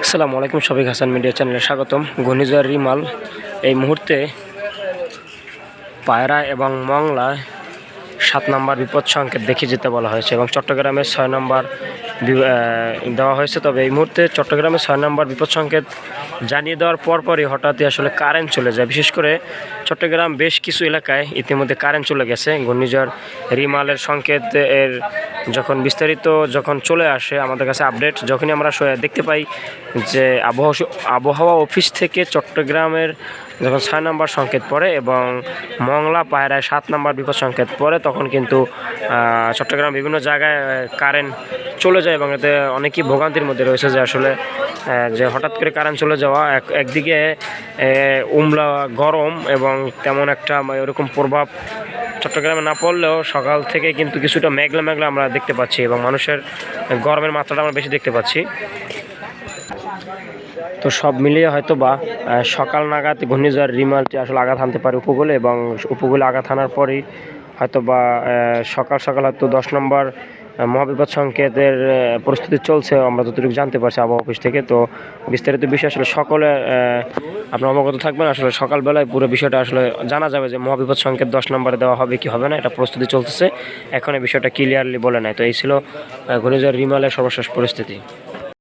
আসসালামু আলাইকুম, শফিক হাসান মিডিয়া চ্যানেলে স্বাগতম। ঘূর্ণিঝড় রিমাল এই মুহূর্তে পায়রা এবং মংলায় 7 নম্বর বিপদ সংকেত দেখিয়ে যেতে বলা হয়েছে এবং চট্টগ্রামে 6 নম্বর দেওয়া হয়েছে। তবে এই মুহূর্তে চট্টগ্রামে 6 নম্বর বিপদ সংকেত জানিয়ে দেওয়ার পরপরই হঠাৎই আসলে কারেন্ট চলে যায়। বিশেষ করে চট্টগ্রাম বেশ কিছু এলাকায় ইতিমধ্যে কারেন্ট চলে গেছে। ঘূর্ণিঝড় রিমালের সংকেত এর বিস্তারিত চলে আসে আমাদের কাছে আপডেট, যখনই আমরা দেখতে পাই যে আবহাওয়া অফিস থেকে চট্টগ্রামের যখন 6 নম্বর সংকেত পড়ে এবং মংলা পায়রায় 7 নম্বর বিপদ সংকেত পড়ে, তখন কিন্তু চট্টগ্রাম বিভিন্ন জায়গায় কারেন্ট চলে যায় এবং এতে অনেকেই ভোগান্তির মধ্যে রয়েছে। যে আসলে যে হঠাৎ করে কারেন্ট চলে যাওয়া, একদিকে উমলা গরম এবং তেমন একটা এরকম প্রভাব চট্টগ্রামে না পড়লেও সকাল থেকে কিন্তু কিছুটা মেঘলা মেঘলা আমরা দেখতে পাচ্ছি এবং মানুষের গরমের মাত্রাটা আমরা বেশি দেখতে পাচ্ছি। তো সব মিলিয়ে হয়তো বা সকাল নাগাদ ঘূর্ণিঝড় রিমালটি আসলে আঘাত হানতে পারে উপকূলে এবং উপকূলে আঘাত হানার পরেই হয়তো বা সকাল হয়তো 10 নম্বর মহাবিপদ সংকেতের পরিস্থিতি চলছে, আমরা যতটুকু জানতে পারছি আবহাওয়া অফিস থেকে। তো বিস্তারিত বিষয় আসলে সকলে আপনার অবগত থাকবেন। আসলে সকালবেলায় পুরো বিষয়টা আসলে জানা যাবে যে মহাবিপদ সংকেত 10 নম্বরে দেওয়া হবে কি হবে না, এটা প্রস্তুতি চলতেছে, এখন এই বিষয়টা ক্লিয়ারলি বলে নাই। তো এই ছিল ঘূর্ণিঝড় রিমালের সর্বশেষ পরিস্থিতি।